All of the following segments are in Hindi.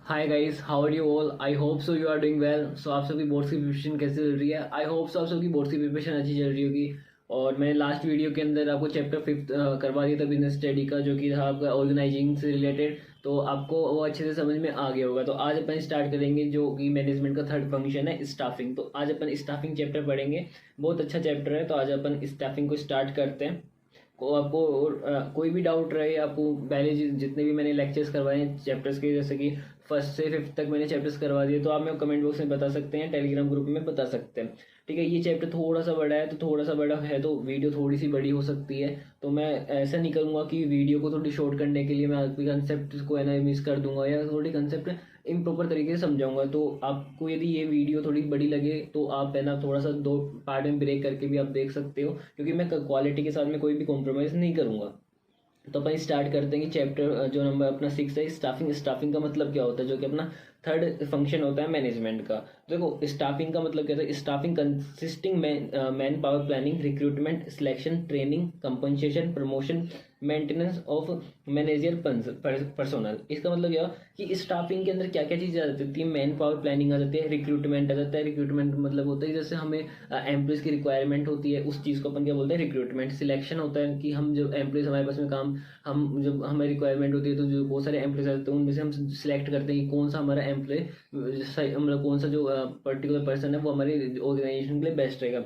Hi guys, how are you all? I hope so you are doing well. So आप सबकी बोर्ड्स की प्रिपरेशन कैसे चल रही है? आई होप सो आप सबकी बोर्ड्स की प्रिपरेशन अच्छी चल रही होगी। और मैंने लास्ट वीडियो के अंदर आपको चैप्टर 5 करवा दिया था बिजनेस स्टडी का, जो कि था आपका ऑर्गेनाइजिंग से रिलेटेड। तो आपको वो अच्छे से समझ में आ गया होगा। तो आज अपन स्टार्ट करेंगे जो कि मैनेजमेंट का थर्ड फंक्शन है, स्टाफिंग। तो आज अपन स्टाफिंग चैप्टर पढ़ेंगे। बहुत अच्छा चैप्टर है। तो आज अपन स्टाफिंग को स्टार्ट करते हैं। को आपको और कोई भी डाउट रहे आपको, पहले जितने भी मैंने लेक्चर्स करवाए हैं चैप्टर्स के, जैसे कि फर्स्ट से फिफ्थ तक मैंने चैप्टर्स करवा दिए, तो आप मेरे कमेंट बॉक्स में बता सकते हैं, टेलीग्राम ग्रुप में बता सकते हैं। ठीक है, ये चैप्टर थोड़ा सा बड़ा है, तो थोड़ा सा बड़ा है तो वीडियो थोड़ी सी बड़ी हो सकती है। तो मैं ऐसा नहीं करूँगा कि वीडियो को थोड़ी शॉर्ट करने के लिए मैं आपकी कंसेप्ट को है ना मिस कर दूंगा, या थोड़ी कंसेप्ट इम्प्रॉपर तरीके से समझाऊंगा। तो आपको यदि ये वीडियो थोड़ी बड़ी लगे तो आप है ना थोड़ा सा दो पार्ट में ब्रेक करके भी आप देख सकते हो, क्योंकि मैं क्वालिटी के साथ में कोई भी कॉम्प्रोमाइज़ नहीं करूँगा। तो अपन स्टार्ट करते हैं कि चैप्टर जो नंबर अपना 6 है, स्टाफिंग। स्टाफिंग का मतलब क्या होता है, जो कि अपना थर्ड फंक्शन होता है मैनेजमेंट का। देखो, स्टाफिंग का मतलब क्या होता है? Staffing consisting man power planning, recruitment, selection, training, compensation, promotion, maintenance of manager personnel. इसका मतलब क्या कि स्टाफिंग के अंदर क्या क्या चीज़ें आ जाती है? मैन पावर प्लानिंग आ जाती है, रिक्रूटमेंट आ जाता है। रिक्रूटमेंट मतलब होता है जैसे हमें एम्प्लॉयज की रिक्वायरमेंट होती है, उस चीज़ को अपन क्या बोलते हैं? रिक्रूटमेंट। सिलेक्शन होता है कि हम जब एम्प्लॉयज हमारे पास में काम, हम जब हमें रिक्वायरमेंट होती है तो जो बहुत सारे एम्प्लॉयज आते हैं उनमें से हम सिलेक्ट करते हैं कि कौन सा हमारा एम्प्लॉय, मतलब कौन सा जो पर्टिकुलर पर्सन है वो हमारी ऑर्गेनाइजेशन के लिए बेस्ट रहेगा।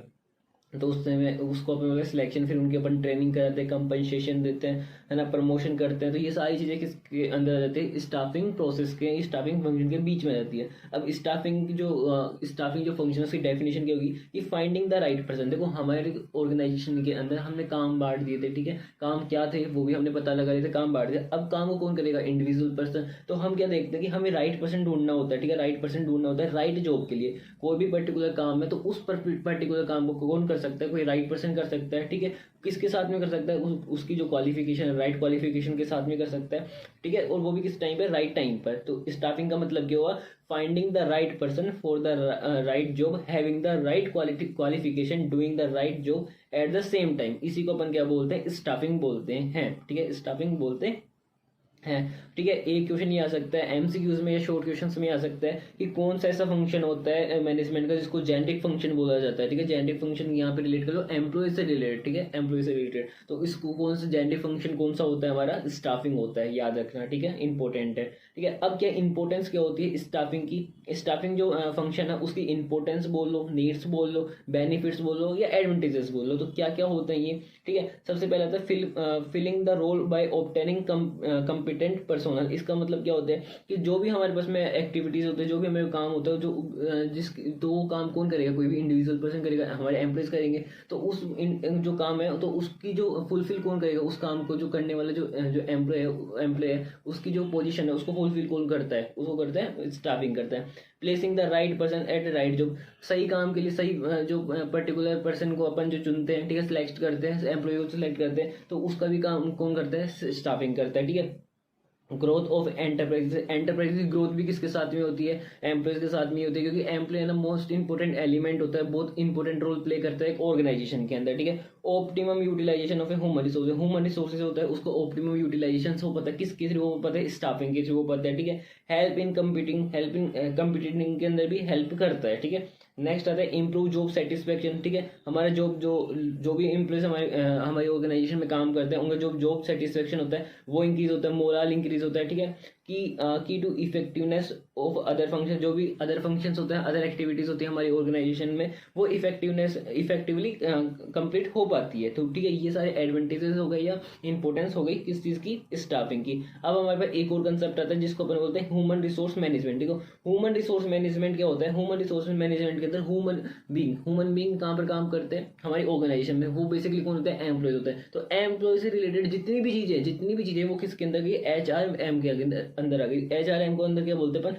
तो उस समय उसको अपन मतलब सिलेक्शन, फिर उनके अपन ट्रेनिंग कराते हैं, कंपनसेशन देते हैं, है ना, प्रमोशन करते हैं। तो ये सारी चीज़ें किसके अंदर आ जाती है? स्टाफिंग प्रोसेस के, स्टाफिंग फंक्शन के बीच में आ जाती है। अब स्टाफिंग जो फंक्शन है उसकी डेफिनेशन क्या होगी कि फाइंडिंग द राइट पर्सन। देखो, हमारे ऑर्गेनाइजेशन के अंदर हमने काम बांट दिए थे, ठीक है, काम क्या थे वो भी हमने पता लगा लिए थे, काम बांट दिया। अब काम को कौन करेगा? Individual person. तो हम क्या देखते हैं कि हमें राइट पर्सन ढूंढना होता है, ठीक है, राइट पर्सन ढूंढना होता है राइट जॉब के लिए। कोई भी पर्टिकुलर काम है तो उस पर्टिकुलर काम को कौन कर सकता है? कोई राइट पर्सन कर सकता है, ठीक है। किसके साथ में कर सकता है? उसकी जो क्वालिफिकेशन है, राइट क्वालिफिकेशन के साथ में कर सकता है, ठीक है, और वो भी किस टाइम पे? राइट टाइम पर। तो स्टाफिंग का मतलब क्या हुआ? Finding the right person for the right job, having the right qualification, doing the right job at the same time. इसी को अपन क्या बोलते हैं? स्टाफिंग बोलते हैं, ठीक है, स्टाफिंग बोलते हैं। ठीक है, एक क्वेश्चन ये आ सकता है एमसीक्यूज में या शॉर्ट क्वेश्चंस में आ सकता है कि कौन सा ऐसा फंक्शन होता है मैनेजमेंट का जिसको जेनेटिक फंक्शन बोला जाता है, ठीक है। जेनेटिक फंक्शन यहाँ पे रिलेट कर लो एम्प्लॉय से रिलेटेड, ठीक है, एम्प्लॉय से रिलेटेड। तो इसको कौन सा जेनेटिक फंक्शन कौन सा होता है? हमारा स्टाफिंग होता है, याद रखना, ठीक है, इंपॉर्टेंट है। ठीक है, अब क्या इंपॉर्टेंस क्या होती है स्टाफिंग की? स्टाफिंग जो फंक्शन है उसकी इंपॉर्टेंस बोल लो, नीड्स बोल लो, बेनिफिट्स बोल लो, या एडवांटेजेस बोल लो। तो क्या क्या होते हैं ये? ठीक है, सबसे पहले आता है filling the role by obtaining competent personnel. इसका मतलब क्या होता है कि जो भी हमारे पास में एक्टिविटीज होते हैं, जो भी हमें काम होता है, जो तो वो काम कौन करेगा? कोई भी इंडिविजुअल पर्सन करेगा, हमारे एम्प्लॉयज करेंगे। तो जो काम है तो उसकी जो फुलफिल कौन करेगा? उस काम को जो करने वाला जो जो एम्प्लॉय है उसकी जो पोजीशन है उसको फुलफिल कौन करता है? उसको करता है स्टाफिंग करता है। Placing the right person at the right job. सही काम के लिए सही जो पर्टिकुलर पर्सन को अपन जो चुनते हैं, ठीक है, सिलेक्ट करते हैं, एम्प्लॉय को सिलेक्ट करते हैं, तो उसका भी काम कौन करता है? स्टाफिंग करता है, ठीक है। Growth of enterprise. एंटरप्राइज की ग्रोथ भी किसके साथ में होती है? एम्प्लॉयज के साथ में होती है, क्योंकि एम्प्लॉय ना मोस्ट इंपोर्टेंट एलिमेंट होता है, बहुत इंपोर्टेंट रोल प्ले करता है एक ऑर्गेनाइजेशन के अंदर, ठीक है। Optimum utilisation of a human resources. Human resources होता है उसको ऑप्टिमम यूटिलाइजेशन हो पता है किसके थ्रू? वो पता है स्टाफिंग के थ्रू, वो पता है, ठीक है। हेल्प इन कंपीटिंग के अंदर भी हेल्प करता है, ठीक है। नेक्स्ट आता है इम्प्रूव जॉब सेटिस्फेक्शन, ठीक है। हमारा जॉब जो भी एम्प्लॉयज हमारी ऑर्गेनाइजेशन में काम करते हैं उनका जो जॉब सेटिस्फेक्शन होता है वो इंक्रीज होता है, मोरल इंक्रीज होता है, ठीक है। Key to effectiveness of other function. जो भी अदर फंक्शंस होते हैं, अदर एक्टिविटीज होती है हमारी ऑर्गेनाइजेशन में, वो इफेक्टिवली कंप्लीट हो पाती है। तो ठीक है, ये सारे एडवांटेजेस हो गए या इंपॉर्टेंस हो गई किस चीज़ की? स्टाफिंग की। अब हमारे पास एक और कंसेप्ट आता है जिसको अपन बोलते हैं ह्यूमन रिसोर्स मैनेजमेंट। देखो, ह्यूमन रिसोर्स मैनेजमेंट क्या होता है? ह्यूमन रिसोर्स मैनेजमेंट के अंदर ह्यूमन बींग कहाँ पर काम करते हैं? हमारी ऑर्गेनाइजेशन में। वो बेसिकली कौन होता है? एम्प्लॉयज होता है। तो एम्प्लॉय से रिलेटेड जितनी भी चीजें वो किसके अंदर गई? HRM के अंदर आ गई। HRM को अंदर क्या बोलते हैं अपन?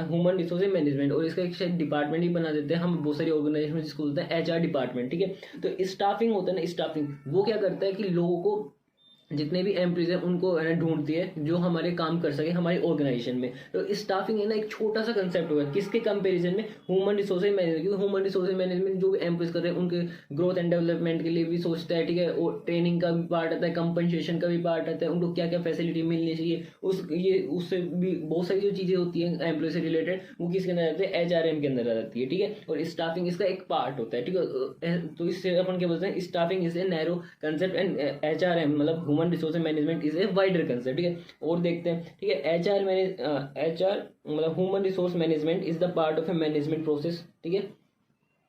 Human resource management. और इसका एक शायद डिपार्टमेंट ही बना देते हैं हम बहुत सारी ऑर्गेनाइजेशन में, जिसको बोलते हैं HR डिपार्टमेंट, ठीक है। तो स्टाफिंग होता है ना, स्टाफिंग वो क्या करता है कि लोगों को जितने भी एम्प्लॉइज हैं उनको है ना ढूंढती है जो हमारे काम कर सके हमारी ऑर्गेनाइजेशन में। तो स्टाफिंग है ना एक छोटा सा कंसेप्ट होगा किसके कंपैरिजन में, ह्यूमन रिसोर्सेज मैनेजमेंट। क्योंकि ह्यूमन रिसोर्सेज मैनेजमेंट जो भी एम्प्लॉइज कर रहे हैं उनके ग्रोथ एंड डेवलपमेंट के लिए भी सोचता है, ठीक है। और ट्रेनिंग का भी पार्ट आता है, कंपनसेशन का भी पार्ट आता है, उनको क्या क्या फैसिलिटी मिलनी चाहिए, उससे भी बहुत सारी जो चीजें होती हैं एम्प्लॉय से रिलेटेड वो किसके अंदर आती है, HRM के अंदर आ जाती है, ठीक है। और स्टाफिंग इसका एक पार्ट होता है, ठीक है। तो इससे अपन क्या बोलते हैं, staffing is a narrow concept and HRM मतलब human resource management is a wider concept, ठीक है। और देखते हैं, ठीक है। HR मतलब human resource management is the part of A management process, ठीक है।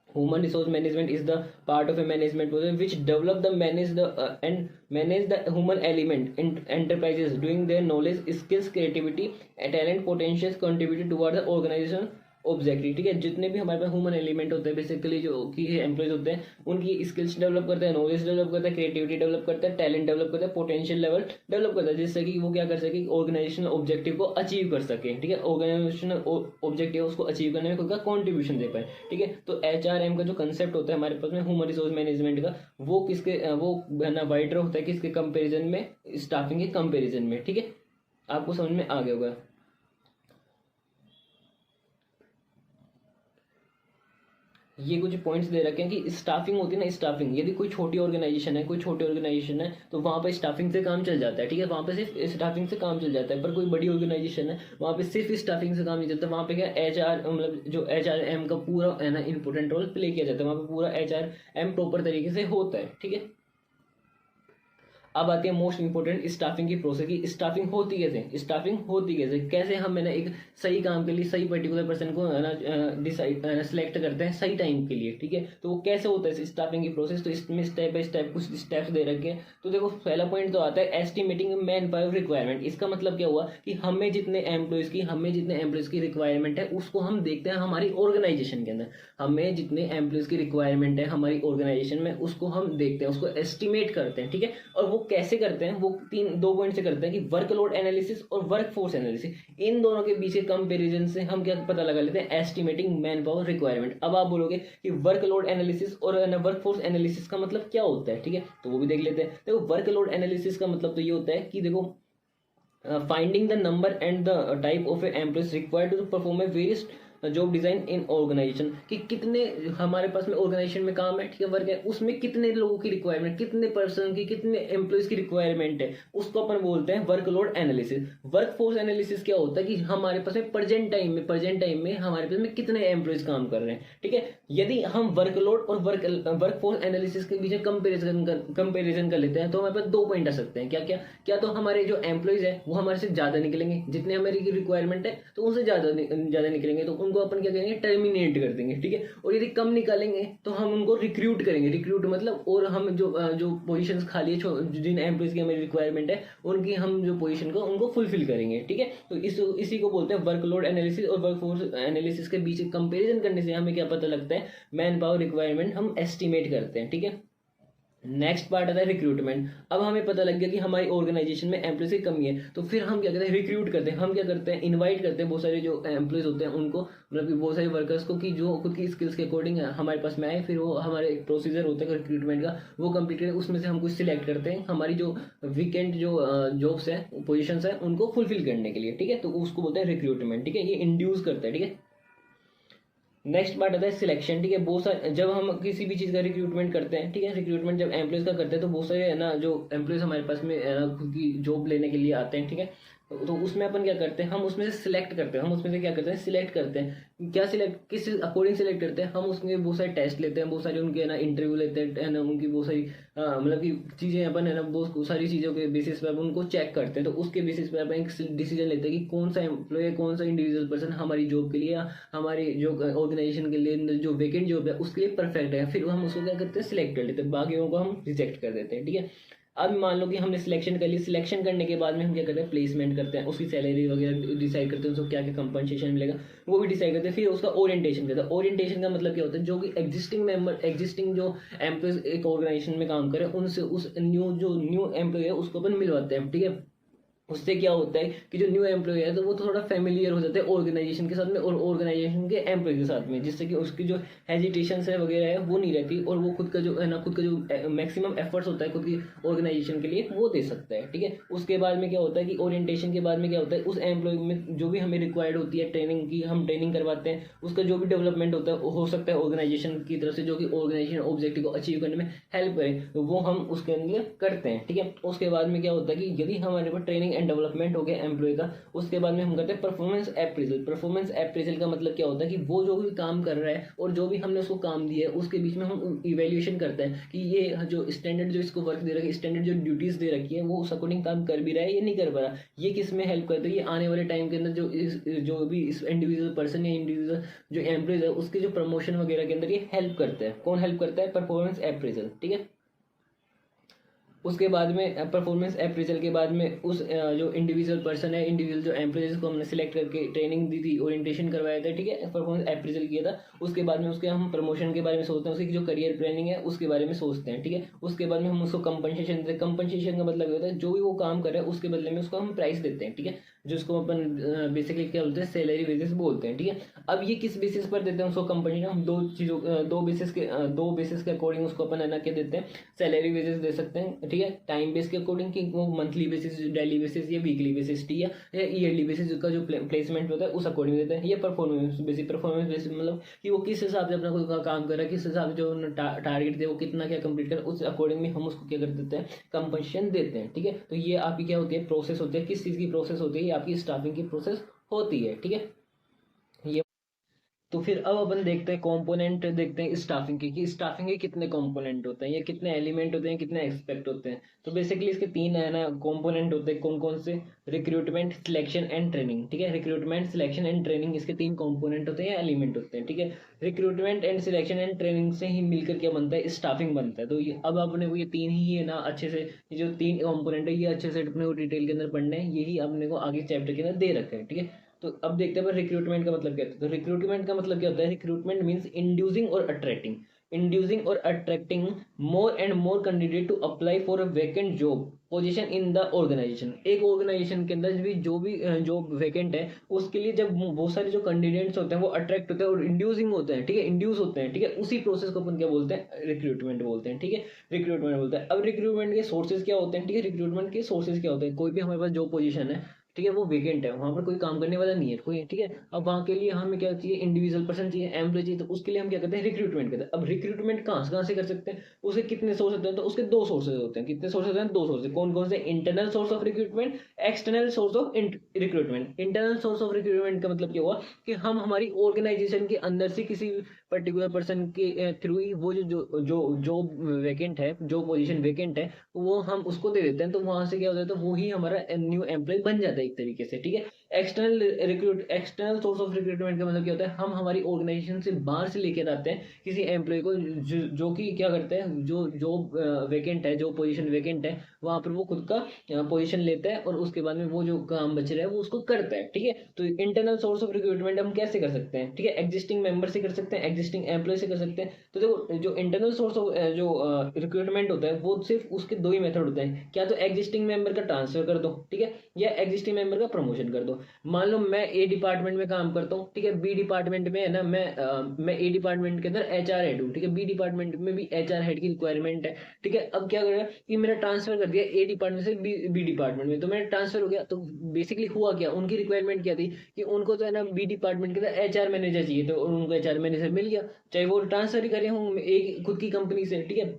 Human resource management is the part of a management process which develop the manage the human element in enterprises doing their knowledge, skills, creativity, talent, potentials contributed toward the organization objective, ठीक है। जितने भी हमारे पास ह्यूमन एलिमेंट होते हैं बेसिकली जो कि एम्प्लॉयज होते हैं उनकी स्किल्स डेवलप करते हैं, नॉलेज डेवलप करता है, क्रिएटिविटी डेवलप करता है, टैलेंट डेवलप करता है, पोटेंशियल लेवल डेवलप करता है, जिससे कि वो क्या कर सके, ऑर्गेनाइजेशनल ऑब्जेक्टिव को अचीव कर सके, ठीक है। ऑर्गेनाइजेशनल ऑब्जेक्टिव उसको अचीव करने में खुद का कॉन्ट्रीब्यूशन दे पाए, ठीक है। तो HRM का जो कंसेप्ट होता है हमारे पास में ह्यूमन रिसोर्स मैनेजमेंट का, वो किसके वो ना वाइडर होता है किसके कंपेरिजन में, स्टाफिंग के कंपेरिजन में, ठीक है। आपको समझ में आ गया होगा। ये कुछ पॉइंट्स दे रखे हैं कि स्टाफिंग होती है ना, स्टाफिंग यदि कोई छोटी ऑर्गेनाइजेशन है, कोई छोटी ऑर्गेनाइजेशन है तो वहाँ पर स्टाफिंग से काम चल जाता है, ठीक है। वहाँ पे सिर्फ स्टाफिंग से काम चल जाता है। पर कोई बड़ी ऑर्गेनाइजेशन है वहाँ पे सिर्फ स्टाफिंग से काम नहीं चलता, वहाँ पे क्या HR मतलब जो HRM का पूरा है ना इंपॉर्टेंट रोल प्ले किया जाता है, वहाँ पे पूरा HRM प्रॉपर तरीके से होता है, ठीक है। अब आती है मोस्ट इंपोर्टेंट स्टाफिंग की प्रोसेस की स्टाफिंग होती कैसे, स्टाफिंग होती कैसे, कैसे हम है ना एक सही काम के लिए सही पर्टिकुलर पर्सन को है ना डिसाइड सेलेक्ट करते हैं सही टाइम के लिए, ठीक है। तो वो कैसे होता है स्टाफिंग की प्रोसेस, तो इसमें स्टेप बाय स्टेप कुछ स्टेप्स दे रखे हैं। तो देखो पहला पॉइंट तो आता है एस्टिमेटिंग मैन पावर रिक्वायरमेंट। इसका मतलब क्या हुआ कि हमें जितने एम्प्लॉयज की रिक्वायरमेंट है उसको हम देखते हैं हमारी ऑर्गेनाइजेशन के अंदर, हमें जितने एम्प्लॉयज की रिक्वायरमेंट है हमारी ऑर्गेनाइजेशन में उसको हम देखते हैं, उसको एस्टिमेट करते हैं, ठीक है। और वो कैसे करते हैं, वो दो पॉइंट से करते हैं कि वर्कलोड एनालिसिस और वर्कफोर्स एनालिसिस। इन दोनों के बीच के कंपैरिजन से हम क्या पता लगा लेते हैं, एस्टिमेटिंग मैन पावर रिक्वायरमेंट। अब आप बोलोगे कि वर्कलोड एनालिसिस और वर्कफोर्स एनालिसिस का मतलब क्या होता है, ठीक है। तो वो भी देख लेते हैं। देखो वर्कलोड एनालिसिस का मतलब तो ये होता है कि देखो finding the number and the type of employees required to perform a various job design in organisation, कि कितने हमारे पास में ऑर्गेनाइजेशन में काम है, ठीक है, वर्क है, उसमें कितने लोगों की रिक्वायरमेंट, कितने पर्सन की, कितने एम्प्लॉयज की रिक्वायरमेंट है, उसको अपन बोलते हैं वर्कलोड एनालिसिस। वर्कफोर्स एनालिसिस क्या होता है कि हमारे पास में प्रेजेंट टाइम में हमारे पास में कितने एम्प्लॉयज काम कर रहे हैं, ठीक है। यदि हम वर्कलोड और वर्कफोर्स एनालिसिस के बीच कंपेरिजन कर लेते हैं तो हमारे पास दो पॉइंट आ सकते हैं। क्या क्या क्या तो हमारे जो एम्प्लॉयज है वो हमारे से ज्यादा निकलेंगे, जितने हमारी रिक्वायरमेंट है तो उनसे ज्यादा निकलेंगे, तो उनको अपन क्या करेंगे, टर्मिनेट कर देंगे, ठीक है। और यदि कम निकालेंगे तो हम उनको रिक्रूट करेंगे, रिक्रूट मतलब, और हम जो पोजीशंस खाली है जिन एम्प्लॉयज की हमारी रिक्वायरमेंट है उनकी हम जो पोजीशन को उनको फुलफिल करेंगे, ठीक है। तो इसी को बोलते हैं वर्कलोड एनालिसिस और वर्कफोर्स एनालिसिस के बीच कंपेरिजन करने से हमें क्या पता लगता है, मैन पावर रिक्वायरमेंट हम एस्टिमेट करते हैं, ठीक है। नेक्स्ट पार्ट आता है रिक्रूटमेंट। अब हमें पता लग गया कि हमारी ऑर्गेनाइजेशन में एम्प्लॉयज की कमी है, तो फिर हम क्या करते हैं, रिक्रूट करते हैं। हम क्या करते हैं, इनवाइट करते हैं बहुत सारे जो एम्प्लॉयज होते हैं उनको, मतलब कि बहुत सारे वर्कर्स को, कि जो खुद की स्किल्स के अकॉर्डिंग हमारे पास में आए। फिर वो हमारे एक प्रोसीजर होता है रिक्रूटमेंट का, वो कंप्लीट करें, उसमें से हम कुछ सिलेक्ट करते हैं हमारी जो वीकेंड जो जॉब्स है, पोजिशन है, उनको फुलफिल करने के लिए, ठीक है। तो उसको बोलते हैं रिक्रूटमेंट, ठीक है। ये इंड्यूस करता है, ठीक है। नेक्स्ट पार्ट आता है सिलेक्शन, ठीक है। बहुत सारे जब हम किसी भी चीज़ का रिक्रूटमेंट करते हैं, ठीक है, रिक्रूटमेंट जब एम्प्लॉयज का करते हैं तो बहुत सारे है ना जो एम्प्लॉयज हमारे पास में है ना खुद की जॉब लेने के लिए आते हैं, ठीक है। तो उसमें अपन क्या करते हैं, हम उसमें से सिलेक्ट करते हैं, हम उसमें से क्या करते हैं, सिलेक्ट करते हैं। क्या सिलेक्ट, किस अकॉर्डिंग सिलेक्ट करते हैं, हम उसमें बहुत सारे टेस्ट लेते हैं, बहुत सारे उनके ना इंटरव्यू लेते हैं ना, उनकी बहुत सारी मतलब कि चीज़ें अपन है ना बहुत सारी चीज़ों के बेसिस पे अपन उनको चेक करते हैं। तो उसके बेसिस पे अपन एक डिसीजन लेते हैं कि कौन सा एम्प्लॉय, कौन सा इंडिविजुअल पर्सन हमारी जॉब के लिए या हमारी जो ऑर्गेनाइजेशन के लिए जो वेकेंट जॉब है उसके लिए परफेक्ट है। फिर हम उसको क्या करते हैं, सिलेक्ट कर लेते हैं, बाकियों को हम रिजेक्ट कर देते हैं, ठीक है। अब मान लो कि हमने सिलेक्शन कर ली, सिलेक्शन करने के बाद में हम क्या करते हैं, प्लेसमेंट करते हैं, उसकी सैलरी वगैरह डिसाइड करते हैं, उसको क्या क्या कंपनसेशन मिलेगा वो भी डिसाइड करते हैं। फिर उसका ओरिएंटेशन करते हैं। ओरिएंटेशन का मतलब क्या होता है, जो कि एग्जिस्टिंग जो एम्प्लॉयज एक ऑर्गेनाइजेशन में काम करे उनसे उस न्यू एम्प्लॉय है उसको अपन मिलवाते हैं, ठीक है। उससे क्या होता है कि जो न्यू एम्प्लॉय है तो वो थोड़ा फेमिलियर हो जाता है ऑर्गेनाइजेशन के साथ में और ऑर्गेनाइजेशन के एम्प्लॉय के साथ में, जिससे कि उसकी जो हेजिटेशन है वगैरह है वो नहीं रहती और वो खुद का जो है ना, खुद का जो मैक्सिमम एफर्ट्स होता है खुद की ऑर्गेनाइजेशन के लिए वो दे सकता है। ठीक है, उसके बाद में क्या होता है कि ओरिएंटेशन के बाद में क्या होता है, उस एम्प्लॉय में जो भी हमें रिक्वायर्ड होती है ट्रेनिंग की, हम ट्रेनिंग करवाते हैं, उसका जो भी डेवलपमेंट होता है हो सकता है ऑर्गेनाइजेशन की तरफ से, जो कि ऑर्गेनाइजेशन ऑब्जेक्टिव को अचीव करने में हेल्प करें, तो वो हम उसके अंदर करते हैं। ठीक है, उसके बाद में क्या होता है कि यदि हमारे पास ट्रेनिंग एंड डेवलपमेंट हो गया एम्प्लॉय का, उसके बाद में हम करते हैं परफॉर्मेंस अप्रेजल। परफॉर्मेंस अप्रेजल का मतलब क्या होता है कि वो जो भी काम कर रहा है और जो भी हमने उसको काम दिया है उसके बीच में हम इवेल्युएशन करते हैं कि ये जो स्टैंडर्ड जो इसको वर्क दे रखी है, स्टैंडर्ड जो ड्यूटीज दे रखी है, वो उस अकॉर्डिंग काम कर भी रहा है या नहीं कर पा रहा, ये किस में हेल्प करता है, ये आने वाले टाइम के अंदर जो भी इस इंडिविजुअल पर्सन या इंडिविजुअल जो एम्प्लॉयज है उसके जो प्रमोशन वगैरह के अंदर ये हेल्प करता है। कौन हेल्प करता है? Performance appraisal. ठीक है, उसके बाद में परफॉर्मेंस अप्रेजल के बाद में उस जो इंडिविजुअल पर्सन है, इंडिविजुअल जो एम्प्लॉयज को हमने सिलेक्ट करके ट्रेनिंग दी थी, ओरिएंटेशन करवाया था, ठीक है, परफॉर्मेंस अप्रेजल किया था, उसके बाद में उसके हम प्रमोशन के बारे में सोचते हैं, उसकी जो करियर प्लानिंग है उसके बारे में सोचते हैं। ठीक है, उसके बाद में हम उसको कंपनसेशन देते हैं। कंपनसेशन का मतलब होता है जो भी वो काम कर रहा है उसके बदले में उसको हम प्राइस देते हैं। ठीक है, जिसको अपन बेसिकली क्या बोलते हैं, सैलरी बेसिस बोलते हैं। ठीक है, अब ये किस बेसिस पर देते हैं उसको कंपनसेशन? हम दो बेसिस के अकॉर्डिंग उसको अपन है ना क्या देते हैं, सैलरी बेसिस दे सकते हैं। ठीक है, टाइम बेस के अकॉर्डिंग कि वो मंथली बेसिस, डेली बेसिस या वीकली बेसिस, ठीक है, या ईयरली बेसिस का जो प्लेसमेंट होता है उस अकॉर्डिंग देते हैं। ये परफॉर्मेंस बेसिस मतलब कि वो किस हिसाब से अपना खुद का काम कर रहा है, किस हिसाब से जो टारगेट थे वो कितना क्या कंप्लीट कर, उस अकॉर्डिंग में हम उसको क्या कर देते हैं, कंपनसेशन देते हैं। ठीक है, तो ये आपकी क्या होती है, प्रोसेस होती है। किस चीज़ की प्रोसेस होती है? ये आपकी स्टाफिंग की प्रोसेस होती है। ठीक है, ये तो फिर अब अपन देखते हैं कंपोनेंट, देखते हैं स्टाफिंग की, कि स्टाफिंग के कितने कंपोनेंट होते हैं, ये कितने एलिमेंट होते हैं, कितने एस्पेक्ट होते हैं। तो बेसिकली इसके तीन है ना कंपोनेंट होते हैं। कौन कौन से? Recruitment, selection and training. ठीक है, रिक्रूटमेंट, सिलेक्शन एंड ट्रेनिंग, इसके तीन कंपोनेंट होते हैं या एलिमेंट होते हैं। ठीक है, recruitment and selection and training से ही मिलकर क्या बनता है, स्टाफिंग बनता है। तो ये अब अपने को ये तीन ही है ना अच्छे से, ये जो तीन कंपोनेंट है ये अच्छे से अपने को डिटेल के अंदर पढ़ने हैं, यही अपने को आगे चैप्टर के अंदर दे रखा है। ठीक है, तो अब देखते हैं रिक्रूटमेंट का मतलब क्या होता है। तो रिक्रूटमेंट का मतलब क्या होता है? रिक्रूटमेंट मींस इंड्यूसिंग और अट्रैक्टिंग, इंड्यूसिंग और attracting more and more candidate to apply for a vacant job position in the organisation. एक ऑर्गेनाइजेशन के अंदर भी जॉब वैकेंट है उसके लिए जब बहुत सारे जो कैंडिडेट्स होते हैं वो अट्रैक्ट होते हैं और इंड्यूसिंग होते हैं। ठीक है, इंड्यूस होते हैं। ठीक है, उसी प्रोसेस को अपन क्या बोलते हैं, रिक्रूटमेंट बोलते हैं। ठीक है, रिक्रूटमेंट बोलते हैं। अब रिक्रूटमेंट के सोर्सेज क्या होते हैं? ठीक है, रिक्रूटमेंट के सोर्सेज क्या होते हैं? कोई भी हमारे पास जॉब पोजीशन है, ठीक है, वो वेकेंट है, वहां पर कोई काम करने वाला नहीं है कोई। ठीक है, अब वहां के लिए हमें क्या चाहिए, इंडिविजुअल पर्सन चाहिए, एम्प्लॉय चाहिए, तो उसके लिए हम क्या करते हैं, रिक्रूटमेंट करते हैं। अब रिक्रूटमेंट कहाँ से कर सकते हैं, उसे कितने सोर्स होते हैं? तो उसके दो सोर्सेज होते हैं। कितने सोर्स होते हैं? दो सोर्सेज। कौन कौन से? Internal source of recruitment, external source of recruitment. Internal source of recruitment का मतलब क्या हुआ कि हम हमारी ऑर्गेनाइजेशन के अंदर से किसी पर्टिकुलर पर्सन के थ्रू ही वो जो जो जॉब वैकेंट है, जो पोजीशन वैकेंट है, वो हम उसको दे देते हैं। तो वहां से क्या होता है, तो वो ही हमारा न्यू एम्प्लॉय बन जाता है एक तरीके से। ठीक है, एक्सटर्नल सोर्स ऑफ रिक्रूटमेंट का मतलब क्या होता है, हम हमारी ऑर्गेनाइजेशन से बाहर से लेकर आते हैं किसी एम्प्लॉय को जो कि क्या करते हैं, जो जॉब वैकेंट है, जो पोजीशन वैकेंट है, वहां पर वो खुद का पोजीशन लेता है और उसके बाद में वो जो काम बच रहा है वो उसको करता है। ठीक है, तो इंटरनल सोर्स ऑफ रिक्रूटमेंट हम कैसे कर सकते हैं? ठीक है, एग्जिस्टिंग मेंबर से कर सकते हैं, एग्जिस्टिंग एम्प्लॉय से कर सकते हैं। तो देखो, जो इंटरनल सोर्स ऑफ जो रिक्रूटमेंट होता है वो सिर्फ उसके दो ही मेथड होते हैं, क्या तो एग्जिस्टिंग मेंबर का ट्रांसफर कर दो, ठीक है, या एग्जिस्टिंग मेंबर का प्रमोशन कर दो। मान लो मैं ए डिपार्टमेंट में काम करता हूँ, ठीक है, बी डिपार्टमेंट में है ना, मैं ए डिपार्टमेंट के अंदर एचआर हेड हूँ, ठीक है, बी डिपार्टमेंट में भी एचआर हेड की रिक्वायरमेंट है। ठीक है, अब क्या करेगा कि मेरा ट्रांसफर कर दिया ए डिपार्टमेंट से बी डिपार्टमेंट में, तो मेरा ट्रांसफर हो गया। तो बेसिकली हुआ क्या, उनकी रिक्वायरमेंट क्या थी कि उनको तो है ना बी डिपार्टमेंट के अंदर एचआर मैनेजर चाहिए, तो उनको एचआर मैनेजर मिल गया, चाहे वो ट्रांसफर ही करे हूँ एक खुद की कंपनी से। ठीक है,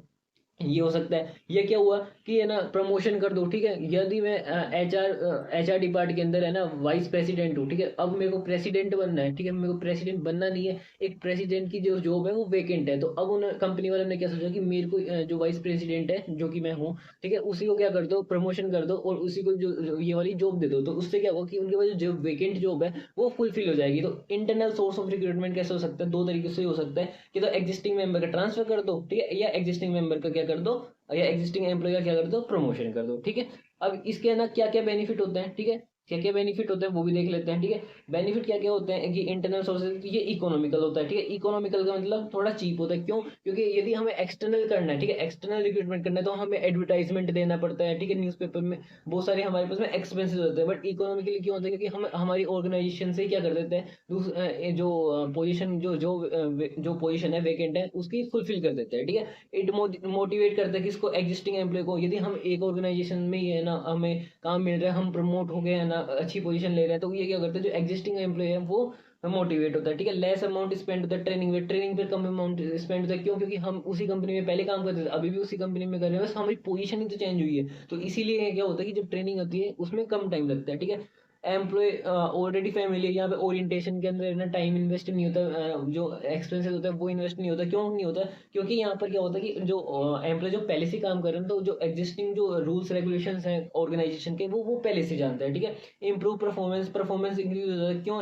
ये हो सकता है। ये क्या हुआ कि है ना प्रमोशन कर दो। ठीक है, यदि मैं एचआर डिपार्ट के अंदर है ना वाइस प्रेसिडेंट हूँ, ठीक है, अब मेरे को प्रेसिडेंट बनना है। ठीक है, मेरे को प्रेसिडेंट बनना नहीं है, एक प्रेसिडेंट की जो जॉब है वो वेकेंट है। तो अब उन कंपनी वालों ने क्या सोचा कि मेरे को जो वाइस प्रेसिडेंट है जो कि मैं हूँ, ठीक है, उसी को क्या कर दो, प्रमोशन कर दो और उसी को जो ये वाली जॉब दे दो। तो उससे क्या होगा कि उनके पास जो वेकेंट जॉब है वो फुलफिल हो जाएगी। तो इंटरनल सोर्स ऑफ रिक्रूटमेंट कैसे हो सकता है, दो तरीके से हो सकता है कि तो एग्जिस्टिंग मेंबर का ट्रांसफर कर दो, ठीक है, या एग्जिस्टिंग मेंबर का क्या कर दो, या एग्जिस्टिंग एम्प्लॉय का क्या कर दो, प्रमोशन कर दो। ठीक है, अब इसके ना क्या क्या बेनिफिट होते हैं, ठीक है, क्या क्या बेनिफिट होते हैं वो भी देख लेते हैं, ठीक है। बेनिफिट क्या क्या होते हैं कि इंटरनल सोर्सेज ये इकोनॉमिकल होता है, ठीक है। इकोनॉमिकल का मतलब थोड़ा चीप होता है, क्यों? क्योंकि यदि हमें एक्सटर्नल करना है, ठीक है, एक्सटर्नल रिक्रूटमेंट करना है तो हमें एडवर्टाइजमेंट देना पड़ता है, ठीक है, न्यूज़पेपर में बहुत सारे हमारे पास में एक्सपेंसेस होते हैं। बट इकोनॉमिकली क्यों होता है? क्योंकि हम हमारी ऑर्गेनाइजेशन से क्या कर देते हैं, जो पोजीशन जो पोजीशन है वेकेंट है उसकी फुलफिल कर देते हैं, ठीक है। इट मोटिवेट करता है किसको? एग्जिस्टिंग एम्प्लॉय को। यदि हम एक ऑर्गेनाइजेशन में ही है ना, हमें काम मिल रहा है, हम प्रमोट हो गए हैं ना, अच्छी पोजीशन ले रहे हैं, तो ये क्या करते हैं, जो एग्जिस्टिंग एम्प्लॉय है वो मोटिवेट होता है, ठीक है। लेस अमाउंट स्पेंड होता है ट्रेनिंग में, ट्रेनिंग पे कम अमाउंट स्पेंड होता है, क्यों? क्योंकि हम उसी कंपनी में पहले काम करते थे, अभी भी उसी कंपनी में कर रहे हैं, बस हमारी पोजीशन ही तो चेंज हुई है। तो इसीलिए क्या होता है कि जब ट्रेनिंग होती है उसमें कम टाइम लगता है, ठीक है। एम्प्लॉय ऑलरेडी फैमिली, यहाँ पे ओरिएंटेशन के अंदर ना टाइम इन्वेस्ट नहीं होता, जो एक्सपेंसेस होता है वो इन्वेस्ट नहीं होता। क्यों नहीं होता? क्योंकि यहाँ पर क्या होता है कि जो एम्प्लॉय जो पहले से काम कर रहे हैं, तो जो एग्जिस्टिंग जो रूल्स रेगुलेशंस हैं ऑर्गेनाइजेशन के वो पहले से जानते हैं, ठीक है। इंप्रूव परफॉर्मेंस इंक्रीज हो जाता है। क्यों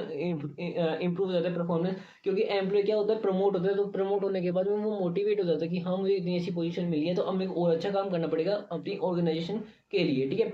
इंप्रूव हो जाता है परफॉर्मेंस? क्योंकि एम्प्लॉय क्या होता है, प्रमोट होता है, तो प्रमोट होने के बाद में वो मोटिवेट हो जाता है कि हाँ मुझे इतनी अच्छी पोजीशन मिली है, तो अब मेरे को और अच्छा काम करना पड़ेगा अपनी ऑर्गेनाइजेशन के लिए, ठीक है।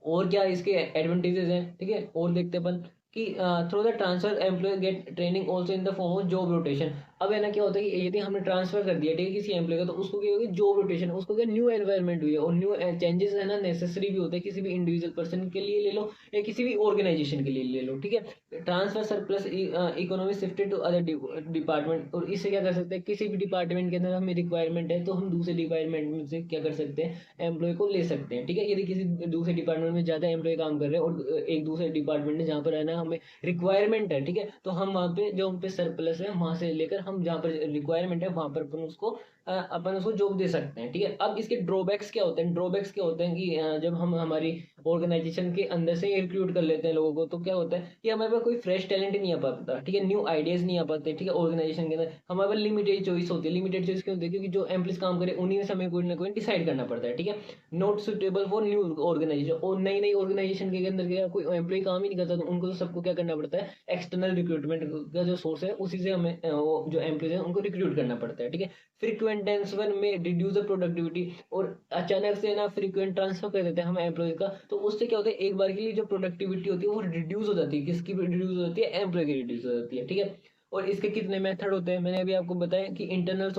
और क्या इसके एडवांटेजेस हैं, ठीक है, और देखते हैं अपन कि through the transfer employee get training also in the form of job rotation. अब है ना क्या होता है कि यदि हमने ट्रांसफर कर दिया, ठीक है, किसी एम्प्लॉय का, तो उसको क्या होगी? जॉब रोटेशन, उसको क्या न्यू एनवायरनमेंट हुई है, और न्यू चेंजेस है ना नेसेसरी भी होते हैं, किसी भी इंडिविजुअल पर्सन के लिए ले लो या किसी भी ऑर्गेनाइजेशन के लिए ले लो, ठीक है। Transfer surplus economy shifted to other department, और इससे क्या कर सकते हैं, किसी भी डिपार्टमेंट के अंदर हमें रिक्वायरमेंट है तो हम दूसरे डिपार्टमेंट में से क्या कर सकते हैं, एम्प्लॉय को ले सकते हैं, ठीक है। यदि किसी दूसरे डिपार्टमेंट में ज़्यादा एम्प्लॉय काम कर रहे हैं और एक दूसरे डिपार्टमेंट में जहाँ पर है ना हमें रिक्वायरमेंट है, ठीक है, तो हम वहाँ पे जो हम पे सरप्लस है वहाँ से लेकर हम जहाँ पर रिक्वायरमेंट है वहाँ पर अपन उसको जॉब दे सकते हैं, ठीक है। अब इसके ड्रॉबैक्स क्या होते हैं? ड्रॉबैक्स क्या होते हैं कि जब हम हमारी ऑर्गेनाइजेशन के अंदर से ही रिक्रूट कर लेते हैं लोगों को, तो क्या होता है कि हमारे पास कोई फ्रेश टैलेंट नहीं आ पाता, ठीक है, न्यू आइडियाज नहीं आ पाते, ठीक है। ऑर्गेनाइजेशन के अंदर हमारे पास लिमिटेड चॉइस होती है। लिमिटेड चॉइस क्यों होती है? क्योंकि जो एम्प्लॉइज काम करे उन्हीं में से हमें कोई ना कोई डिसाइड करना पड़ता है, ठीक है। Not suitable for new organisation, और नई नई ऑर्गेनाइजेशन के अंदर क्या कोई एम्प्लॉय काम ही नहीं करता, तो उनको तो सबको क्या करना पड़ता है, एक्सटर्नल रिक्रूटमेंट का जो सोर्स है उसी से हमें वो जो एम्प्लॉय है उनको रिक्रूट करना पड़ता है, ठीक है। फ्रीक्वेंट ट्रांसफर में रिड्यूस द प्रोडक्टिविटी, और अचानक से ना फ्रीक्वेंट ट्रांसफर कर देते हैं हम एम्प्लॉय का, तो उससे क्या होता है, एक बार के लिए जो प्रोडक्टिविटी होती है वो रिड्यूस हो जाती है। किसकी रिड्यूस हो जाती है? एम्प्लॉय की रिड्यूस हो जाती है, ठीक है। और इसके कितने मेथड होते हैं? मैंने अभी आपको बताया कि इंटरनल जो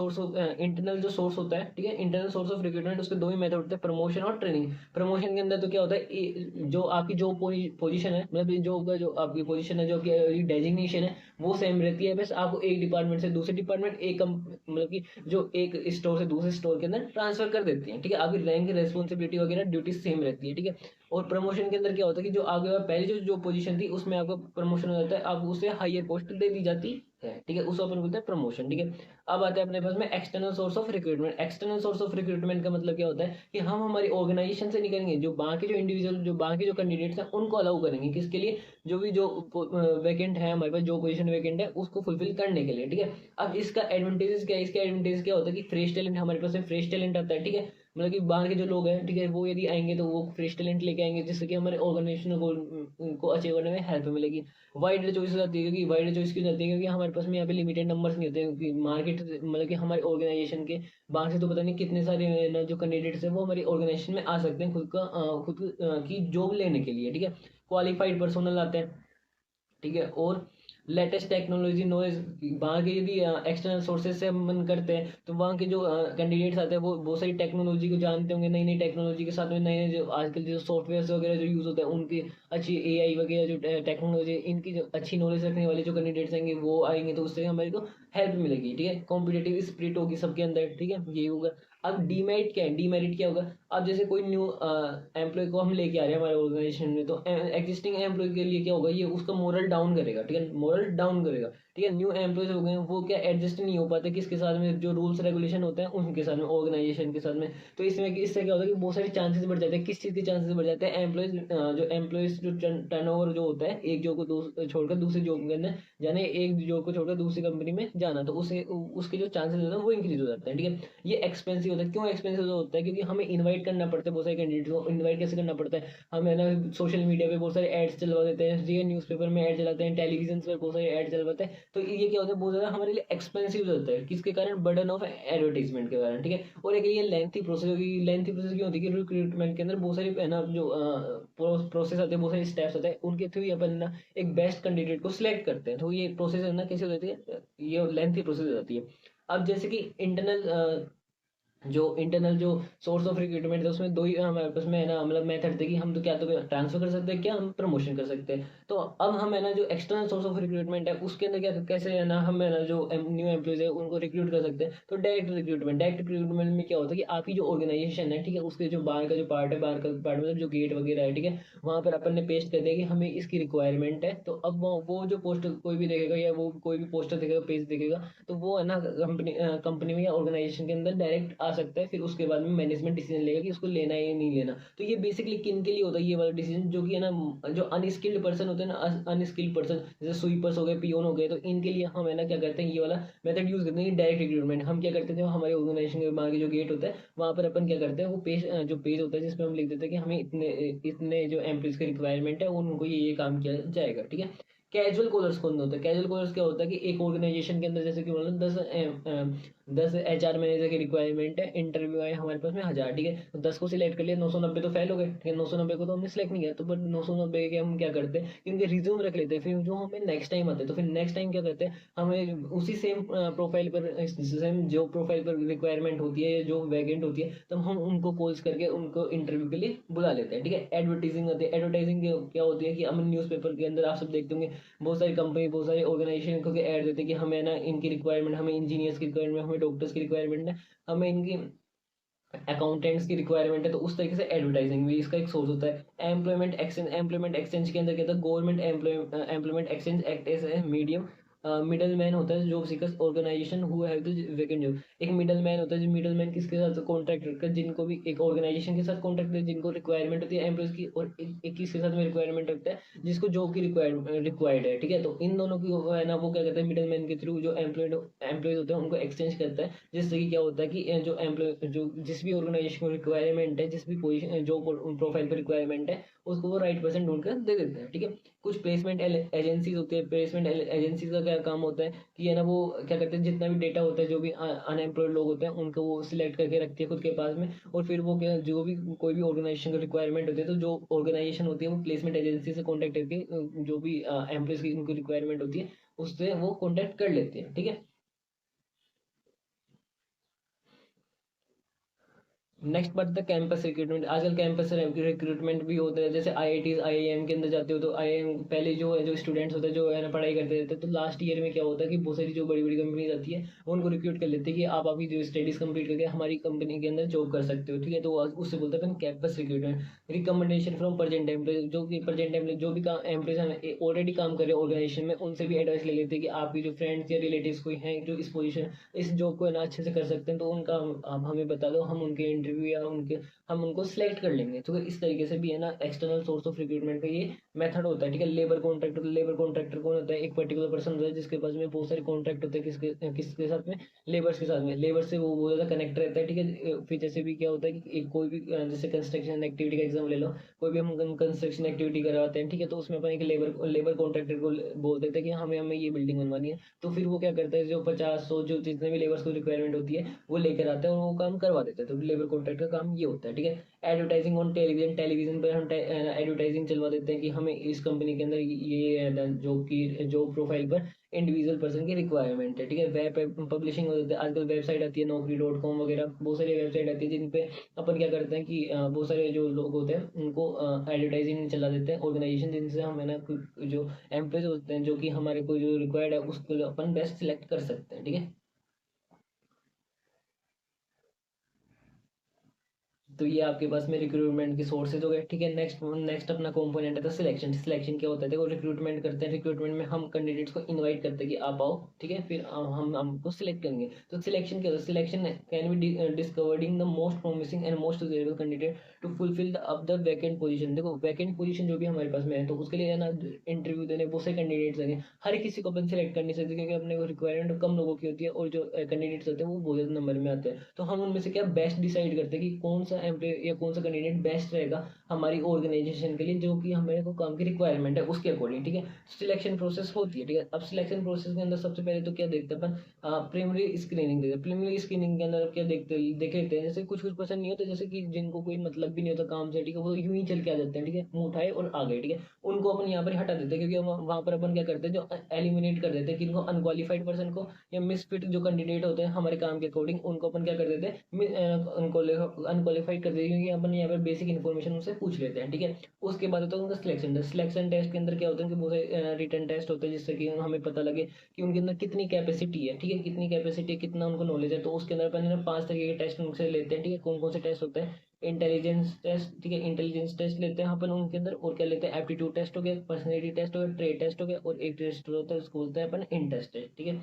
सोर्स होता है, ठीक है, इंटरनल सोर्स ऑफ रिक्रूटमेंट, उसके दो ही मेथड होते हैं, प्रमोशन और ट्रेनिंग। प्रमोशन के अंदर तो क्या होता है, जो आपकी जो पोजीशन है, मतलब जो का जो आपकी पोजीशन है, जो आपकी डेजिग्नेशन है वो सेम रहती है, बस आपको एक डिपार्टमेंट से दूसरे डिपार्टमेंट मतलब कि जो एक स्टोर से दूसरे स्टोर के अंदर ट्रांसफर कर देती है, ठीक है। आपकी रैंक, रेस्पॉन्सिबिलिटी वगैरह ड्यूटी सेम रहती है, ठीक है। और प्रमोशन के अंदर क्या होता है कि जो आगे पहले जो पोजीशन थी उसमें आपको प्रमोशन हो जाता है, आपको उससे हायर पोस्ट दे दी जाती है, ठीक है, उसको अपन बोलते हैं प्रमोशन, ठीक है। अब आता है अपने पास में external source of recruitment. External source of recruitment का मतलब क्या होता है कि हम हमारी ऑर्गेनाइजेशन से निकलेंगे, जो बाकी जो इंडिविजुअल जो बाकी जो कैंडिडेट्स हैं उनको अलाउ करेंगे, किसके लिए? जो भी जो वैकेंट है हमारे पास, जो पोजीशन वैकेंट है उसको फुलफिल करने के लिए, ठीक है। अब इसका एडवांटेजेस क्या है? इसका एडवांटेज क्या होता है कि फ्रेश टैलेंट हमारे पास में फ्रेश टैलेंट आता है, ठीक है। मतलब कि बाहर के जो लोग हैं, ठीक है, वो यदि आएंगे तो वो फ्रेश टैलेंट लेके आएंगे, जिससे कि हमारे ऑर्गेनाइजेशन को अचीव करने में हेल्प मिलेगी। वाइड चॉइस हो जाती है, क्योंकि वाइड चॉइस क्यों जाती है? क्योंकि हमारे पास में यहाँ पे लिमिटेड नंबर्स नहीं होते, क्योंकि मार्केट मतलब कि हमारे ऑर्गेनाइजेशन के बाहर से तो पता नहीं कितने सारे ना जो कैंडिडेट्स हैं वो हमारी ऑर्गेनाइजेशन में आ सकते हैं की जॉब लेने के लिए, ठीक है। क्वालिफाइड पर्सोनल आते हैं, ठीक है। और लेटेस्ट टेक्नोलॉजी नॉलेज, वहाँ के यदि एक्सटर्नल सोर्सेज से हम मन करते हैं तो वहाँ के जो कैंडिडेट्स आते हैं वो बहुत सारी टेक्नोलॉजी को जानते होंगे, नई नई टेक्नोलॉजी के साथ में नए नए जो आजकल जो सॉफ्टवेयर वगैरह जो यूज़ होता है उनकी अच्छी एआई वगैरह जो टेक्नोलॉजी, इनकी जो अच्छी नॉलेज रखने वाले जो कैंडिडेट्स आएंगे वो आएंगे, तो उससे हमारे को हेल्प मिलेगी, ठीक है। कॉम्पिटेटिव स्पिरिट होगी सबके अंदर, ठीक है, ये होगा। अब डीमेरिट क्या है? डीमेरिट क्या होगा? अब जैसे कोई न्यू एम्प्लॉय को हम लेके आ रहे हैं हमारे ऑर्गेनाइजेशन में, तो एग्जिस्टिंग एम्प्लॉय के लिए क्या होगा, ये उसका मोरल डाउन करेगा, ठीक है, मोरल डाउन करेगा, ठीक है। न्यू एम्प्लॉयज हो गए वो क्या एडजस्ट नहीं हो पाते किसके साथ में? जो रूल्स रेगुलेशन होते हैं उनके साथ में, ऑर्गेनाइजेशन के साथ में। तो इससे क्या होता है कि बहुत सारे चांसेस बढ़ जाते हैं। किस चीज़ के चांसेस बढ़ जाते हैं? एम्प्लॉयज जो टर्नओवर जो होता है, एक जॉब को छोड़कर दूसरी जॉब के अंदर जाने, एक जॉब को छोड़कर दूसरी कंपनी में जाना, तो उसके जो चांसेस होते हैं वो इंक्रीज हो जाते हैं, ठीक है। ये एक्सपेंसिव एक्सपेंसिव होता है। क्यों एक्सपेंसिव होता है? क्योंकि हमें इन्वाइट करना पड़ता है बहुत सारे कैंडिडेट को। इन्वाइट कैसे करना पड़ता है? हम है ना सोशल मीडिया पे बहुत सारे एड्स चलवा देते हैं, रियल न्यूज़पेपर में ऐड चलाते हैं, टेलीविजन पर बहुत सारे ऐड चलवाते हैं। तो ये क्या होता है, बहुत ज़्यादा हमारे लिए एक्सपेंसिव होता है। किसके कारण? बर्डन ऑफ एडवर्टीजमेंट के कारण, ठीक है। और एक ये लेंथी प्रोसेस होगी। लेंथी प्रोसेस क्यों होती है? कि रिक्रूटमेंट के अंदर बहुत सारी है ना जो प्रोसेस आते हैं, बहुत सारे स्टेप्स आते हैं, उनके थ्रू अपन ना एक बेस्ट कैंडिडेट को सिलेक्ट करते हैं। तो ये प्रोसेस है ना कैसे हो जाती है? ये लेंथी प्रोसेस हो जाती है। अब जैसे कि इंटरनल जो सोर्स ऑफ रिक्रूटमेंट है, उसमें दो ही हमारे पास में है ना, मतलब मेथड थे कि हम तो क्या तो ट्रांसफर कर सकते हैं, क्या हम प्रमोशन कर सकते हैं। तो अब हम है ना जो एक्सटर्नल सोर्स ऑफ रिक्रूटमेंट है, उसके अंदर क्या कैसे है ना हम है ना जो न्यू एम्प्लॉयज है उनको रिक्रूट कर सकते हैं। तो डायरेक्ट रिक्रूटमेंट में क्या होता है कि आप ही जो ऑर्गेनाइजेशन है, ठीक है, उसके जो बाहर का जो पार्ट है, बाहर का पार्ट मतलब जो गेट वगैरह है, ठीक है, वहाँ पर अपन ने पेस्ट कर दिया कि हमें इसकी रिक्वायरमेंट है। तो अब वो जो पोस्ट कोई भी देखेगा या वो कोई भी पोस्टर देखेगा, पेज देखेगा, तो वो है ना कंपनी में या ऑर्गेनाइजेशन के अंदर डायरेक्ट आ सकता है। फिर उसके बाद में मैनेजमेंट डिसीजन लेगा कि उसको लेना है या नहीं लेना। तो ये बेसिकली किन के लिए होता है ये वाला डिसीजन? जो कि है ना जो अनस्किल्ड पर्सन होते हैं ना, अनस्किल्ड पर्सन जैसे स्वीपर्स हो गए, पियोन हो गए, तो इनके लिए हम है ना क्या करते हैं, ये वाला मेथड यूज करते हैं, डायरेक्ट रिक्रूटमेंट। हम क्या करते हैं, जो हमारे ऑर्गेनाइजेशन के बाहर के जो गेट होता है, वहाँ पर अपन क्या करते हैं, वो पेज जो पेज होता है जिसमें हम लिख देते हैं कि हमें इतने इतने जो एम्प्लॉइज की रिक्वायरमेंट है, उनको ये काम किया जाएगा, ठीक है। कैजुअल कॉलर्स कौन होता है? कैजुअल कॉलर्स क्या होता है कि एक ऑर्गेनाइजेशन के अंदर जैसे कि मतलब 10 HR मैनेजर की रिक्वायरमेंट है, इंटरव्यू आए हमारे पास में 1000, ठीक है। तो 10 को सिलेक्ट कर लिया, 990 तो फेल हो गए, ठीक है। 990 को तो हमने सिलेक्ट नहीं किया, तो बट 990 के हम क्या करते हैं कि उनके रिज्यूम रख लेते हैं। फिर जो हमें नेक्स्ट टाइम आते हैं, तो फिर नेक्स्ट टाइम क्या करते हैं, हमें उसी सेम प्रोफाइल पर, सेम जो प्रोफाइल पर रिक्वायरमेंट होती है, जो वैकेंट होती है, तो हम उनको कॉल्स करके उनको इंटरव्यू के लिए बुला लेते हैं, ठीक है। एडवर्टाइजिंग होती है। एडवर्टाइजिंग क्या होती है कि हम न्यूज़पेपर के अंदर आप सब देखते होंगे, बहुत सारी कंपनी, बहुत सारी ऑर्गेनाइजेशन को ऐड देते हैं कि हमें ना इनकी रिक्वायरमेंट, हमें इंजीनियर्स की रिक्वायरमेंट, हमें डॉक्टर्स की रिक्वायरमेंट है, हमें इनकी अकाउंटेंट्स की रिक्वायरमेंट है। तो उस तरीके से एडवर्टाइजिंग भी इसका एक सोर्स होता है। एम्प्लॉयमेंट एक्सचेंज के अंदर क्या होता है, government employment exchange act as a medium middle man होता है, job seekers organisation who have the vacant job. एक मिडल मैन होता है, जो मिडल मैन किसके साथ कॉन्ट्रैक्ट रखकर, जिनको भी एक ऑर्गेनाइजेशन के साथ कॉन्ट्रैक्ट है, जिनको रिक्वायरमेंट होती है एम्प्लॉयज की, और एक किसके साथ में रिक्वायरमेंट रखता है, जिसको जॉब की रिक्वायर्ड है, ठीक है। तो इन दोनों की है ना वो क्या करते हैं, मिडल मैन के थ्रू जो एम्प्लॉयज होते हैं उनको एक्सचेंज करता है। जिससे कि क्या होता है कि जो एम्प्लॉय जो जिस भी ऑर्गेनाइजेशन को रिक्वायरमेंट है, जिस भी पोजीशन जो प्रोफाइल पर रिक्वायरमेंट है, उसको वो राइट पर्सन ढूंढ कर दे देते हैं, ठीक है। कुछ प्लेसमेंट एजेंसीज होती है। प्लेसमेंट एजेंसीज का क्या काम होता है कि है ना वो क्या करते हैं, जितना भी डेटा होता है, जो भी अनएम्प्लॉयड लोग होते हैं, उनको वो सिलेक्ट करके रखती है खुद के पास में। और फिर वो क्या, जो भी कोई भी ऑर्गेनाइजेशन को रिक्वायरमेंट होती है, तो जो ऑर्गेनाइजेशन होती है वो प्लेसमेंट एजेंसी से कॉन्टैक्ट करके जो भी एम्प्लॉयज की उनको रिक्वायरमेंट होती है, उससे वो कॉन्टैक्ट कर लेते हैं, ठीक है। नेक्स्ट बात है कैंपस रिक्रूटमेंट। आजकल कैंपस रिक्रूटमेंट भी होता है। जैसे IIT IIM के अंदर जाते हो, तो IIM पहले जो है, जो स्टूडेंट्स होते हैं, जो है ना पढ़ाई करते रहते हैं, तो लास्ट ईयर में क्या होता है कि बहुत सारी जो बड़ी बड़ी कंपनीज आती है, वो उनको रिक्रूट कर लेते हैं कि आप अभी जो स्टडीज कंप्लीट करके हमारी कंपनी के अंदर जॉब कर सकते हो, ठीक है। तो उससे बोलते हैं campus recruitment. Recommendation from present employee, जो कि प्रेजेंट एम्प्लॉय जो भी काम एम्प्लॉयज ऑलरेडी काम कर रहे हैं ऑर्गेनाइजेशन में, उनसे भी एडवाइस ले लेते हैं कि आपकी जो फ्रेंड्स या रिलेटिव्स कोई हैं जो इस पोजीशन, इस जॉब को है ना अच्छे से कर सकते हैं, तो उनका आप हमें बता दो, हम उनके इंटरव्यू या उनके हम उनको सिलेक्ट कर लेंगे। तो इस तरीके से भी है ना एक्सटर्नल सोर्स ऑफ रिक्रूटमेंट का ये मेथड होता है, ठीक है। लेबर कॉन्ट्रैक्टर कौन होता है? एक पर्टिकुलर पर्सन होता है जिसके पास में बहुत सारे कॉन्ट्रैक्ट होते हैं, किसके किसके साथ में, लेबर्स के साथ में। लेबर से वो बहुत ज़्यादा कनेक्ट रहता है, ठीक है। फिर जैसे भी क्या होता है कि एक कोई भी जैसे कंस्ट्रक्शन एक्टिविटी का एग्जाम ले लो, कोई भी हम कंस्ट्रक्शन एक्टिविटी करवाते हैं, ठीक है, तो उसमें अपन एक लेबर कॉन्ट्रैक्टर को बोल देते हैं कि हमें हमें ये बिल्डिंग बनवानी है। तो फिर वो क्या करता है, जो 50 100 जो जितने भी लेबर्स को रिक्वायरमेंट होती है, वो लेकर आता है और वो काम करवा देता है। तो लेबर कॉन्ट्रैक्ट का काम ये होता है, ठीक है। एडवर्टाइजिंग ऑन टेलीविजन, टेलीविजन पर हम एडवर्टाइजिंग चलवा देते हैं कि हमें इस कंपनी के अंदर ये जॉब की जॉब प्रोफाइल पर इंडिविजुअल पर्सन की रिक्वायरमेंट है, ठीक है। वेब पब्लिशिंग हो जाती है। आजकल वेबसाइट आती है naukri.com वगैरह, बहुत सारी वेबसाइट आती है जिन पे अपन क्या करते हैं कि बहुत सारे जो लोग होते हैं उनको एडवर्टाइजिंग चला देते हैं ऑर्गेनाइजेशन, जिनसे हम है ना जो एम्प्लॉयज होते हैं, जो कि हमारे को जो रिक्वायर्ड है, उसको अपन बेस्ट सिलेक्ट कर सकते हैं, ठीक है। तो ये आपके पास में रिक्रूटमेंट के सोर्सेज हो गए, ठीक है। नेक्स्ट नेक्स्ट अपना कंपोनेंट है तो सिलेक्शन। सिलेक्शन क्या होता है, देखो रिक्रूटमेंट करते हैं, रिक्रूटमेंट में हम कैंडिडेट्स को इनवाइट करते हैं कि आप आओ, ठीक है, फिर हम हमको सिलेक्ट करेंगे। तो सिलेक्शन क्या होता है, selection can be discovering the most promising and most suitable candidate to fulfil the vacant position. देखो वैकेंट पोजीशन जो भी हमारे पास में है, तो उसके लिए है ना इंटरव्यू देने बहुत से कैंडिडेट्स हैं, हर किसी को अपन सिलेक्ट कर नहीं सकते, क्योंकि अपने को रिक्वायरमेंट कम लोगों की होती है और जो कैंडिडेट्स होते हैं वो बहुत ज़्यादा नंबर में आते हैं। तो हम उनमें से क्या बेस्ट डिसाइड करते हैं कि कौन सा एम्प्लॉय या कौन सा कैंडिडेट बेस्ट रहेगा हमारी ऑर्गेनाइजेशन के लिए, जो कि हमारे को काम की रिक्वायरमेंट है उसके अकॉर्डिंग, ठीक है। सिलेक्शन प्रोसेस होती है, ठीक है। अब सिलेक्शन प्रोसेस के अंदर सबसे पहले तो क्या देखते हैं अपन, प्रीलिमिनरी स्क्रीनिंग देखते हैं। प्रीलिमिनरी स्क्रीनिंग के अंदर क्या देखते हैं, देख लेते हैं, जैसे कुछ कुछ पर्सन नहीं होते, जैसे कि जिनको कोई मतलब भी नहीं होता काम से, ठीक है, वो यूं ही चल के आ जाते हैं, ठीक है, मुंह उठाए और आ गए, ठीक है। उनको अपन यहाँ पर हटा देते हैं, क्योंकि वहाँ पर अपन क्या करते हैं, जो एलिमिनेट कर देते हैं, किनको अनक्वालिफाइड पर्सन को या मिसफिट जो कैंडिडेट होते हैं हमारे काम के अकॉर्डिंग, उनको अपन क्या कर देते हैं, अनक्वालिफाइड कर देते हैं, क्योंकि अपन यहाँ पर बेसिक इन्फॉर्मेशन उनसे पूछ लेते हैं, ठीक है। उसके बाद होता है उनका सिलेक्शन टेस्ट। सिलेक्शन टेस्ट के अंदर क्या होता है कि बहुत से रिटन टेस्ट होते हैं, जिससे कि हमें पता लगे कि उनके अंदर कितनी कैपेसिटी है, ठीक है, कितनी कैपेसिटी है, कितना उनको नॉलेज है। तो उसके अंदर अपन है ना 5 तरीके के टेस्ट उनसे लेते हैं, ठीक है। कौन कौन से टेस्ट होते हैं, इंटेलिजेंस टेस्ट, ठीक है, इंटेलिजेंस टेस्ट लेते हैं अपन उनके अंदर, और क्या लेते हैं, एप्टीट्यूड टेस्ट हो गया, पर्सनैलिटी टेस्ट हो गया, ट्रेड टेस्ट हो गया, और एक टेस्ट होता है उसको बोलते हैं अपन इन टेस्ट, ठीक है।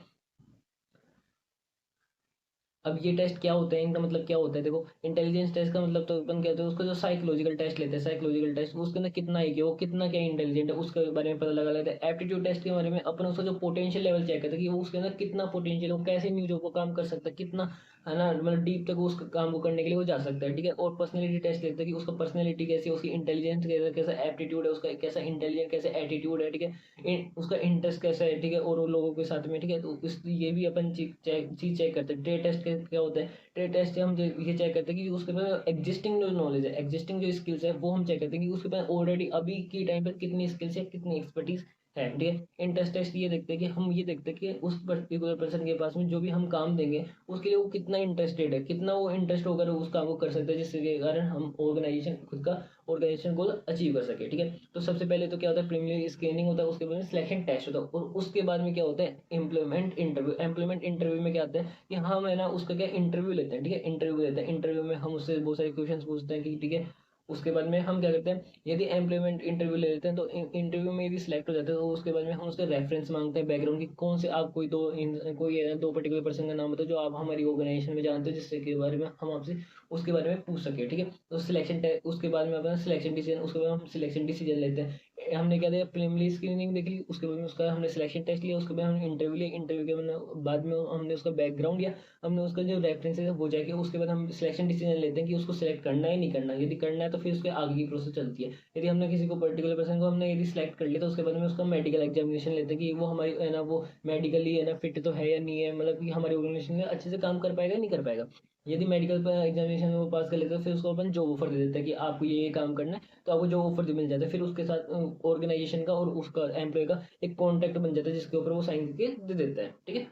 अब ये टेस्ट क्या होते हैं, इनका मतलब क्या होता है, देखो इंटेलिजेंस टेस्ट का मतलब तो अपन कहते हैं उसको, जो साइकोलॉजिकल टेस्ट लेते हैं, साइकोलॉजिकल टेस्ट उसके अंदर कितना है कि वो कितना क्या इंटेलिजेंट है उसके बारे में पता लगा लेते हैं। एप्टीट्यूड टेस्ट के बारे में अपन उसका जो पोटेंशियल लेवल चेक करते हैं कि वो उसके अंदर कितना पोटेंशियल, वो कैसे न्यू जॉब को काम कर सकता है, कितना है ना, मतलब डीप तक उस काम को करने के लिए वो जा सकता है, ठीक है। और पर्सनैलिटी टेस्ट लेते हैं कि उसका पर्सनैलिटी कैसी है, उसकी इंटेलिजेंस कैसा, कैसा एप्टीट्यूड है उसका, कैसा इंटेलिजेंट, कैसा एटीट्यूड है, ठीक है, उसका इंटरेस्ट कैसा है, ठीक है, और लोगों के साथ में, ठीक है। तो इस ये भी अपन चीज चेक करते हैं। ट्रेड टेस्ट क्या होता है, ट्रेड टेस्ट से हम ये चेक करते हैं कि उसके पास एग्जिस्टिंग जो नॉलेज है, एग्जिस्टिंग जो स्किल्स है, वो हम चेक करते हैं कि उसके पास ऑलरेडी अभी की टाइम पर कितनी स्किल्स है, कितनी एक्सपर्टीज है, ठीक है। इंटरेस्ट टेस्ट ये देखते हैं कि हम ये देखते हैं कि उस पर्टिकुलर पर्सन के पास में जो भी हम काम देंगे उसके लिए वो कितना इंटरेस्टेड है, कितना वो इंटरेस्ट होकर उस काम को कर सकता है, जिसके कारण हम ऑर्गेनाइजेशन खुद का ऑर्गेनाइजेशन गोल अचीव कर सके, ठीक है। तो सबसे पहले तो क्या होता है, प्रीलिमिनरी स्क्रीनिंग होता है, उसके बाद में सिलेक्शन टेस्ट होता है, और उसके बाद में क्या होता है, एम्प्लॉयमेंट इंटरव्यू। एम्प्लॉयमेंट इंटरव्यू में क्या होता है कि हम है ना उसका क्या इंटरव्यू लेते हैं, ठीक है, इंटरव्यू लेते हैं। इंटरव्यू में हम उससे बहुत सारे क्वेश्चन पूछते हैं कि ठीक है, उसके बाद में हम क्या करते हैं, यदि एम्प्लॉयमेंट इंटरव्यू ले लेते हैं तो इंटरव्यू में यदि सिलेक्ट हो जाते हैं तो उसके बाद में हम उसके रेफरेंस मांगते हैं, बैकग्राउंड की, कौन से आप कोई दो पर्टिकुलर पर्सन का नाम बताओ जो आप हमारी ऑर्गेनाइजेशन में जानते हो, जिससे के बारे में हम आपसे उसके बारे में पूछ सके, ठीक है। तो सिलेक्शन उसके बाद में अपना सिलेक्शन डिसीजन, उसके बाद हम सिलेक्शन डिसीजन लेते हैं। हमने क्या दिया, प्रीलिमिनरी स्क्रीनिंग देख ली, उसके बाद में उसका हमने सिलेक्शन टेस्ट लिया, उसके बाद हमने इंटरव्यू लिया, इंटरव्यू के बाद में हमने उसका बैकग्राउंड लिया, हमने उसका जो रेफरेंसेस है वो जाके, उसके बाद हम सिलेक्शन डिसीजन लेते हैं कि उसको सिलेक्ट करना है नहीं करना। यदि करना है तो फिर उसके आगे की प्रोसेस चलती है। यदि हमने किसी को पर्टिकुलर पर्सन को हमने यदि सिलेक्ट कर लिया तो उसके बाद में उसका मेडिकल एग्जामिनेशन लेते हैं कि वो हमारी है ना, वो मेडिकली है ना फिट तो है या नहीं है, मतलब कि हमारी ऑर्गेनाइजेशन में अच्छे से काम कर पाएगा नहीं कर पाएगा। यदि मेडिकल एग्जामिनेशन में वो पास कर लेते हैं तो फिर उसको अपन जॉब ऑफर दे देते हैं कि आपको ये काम करना है, तो आपको जॉब ऑफर मिल जाता है। फिर उसके साथ ऑर्गेनाइजेशन का और उसका एम्प्लॉय का एक कॉन्ट्रैक्ट बन जाता है, जिसके ऊपर वो साइन करके दे देता है, ठीक है।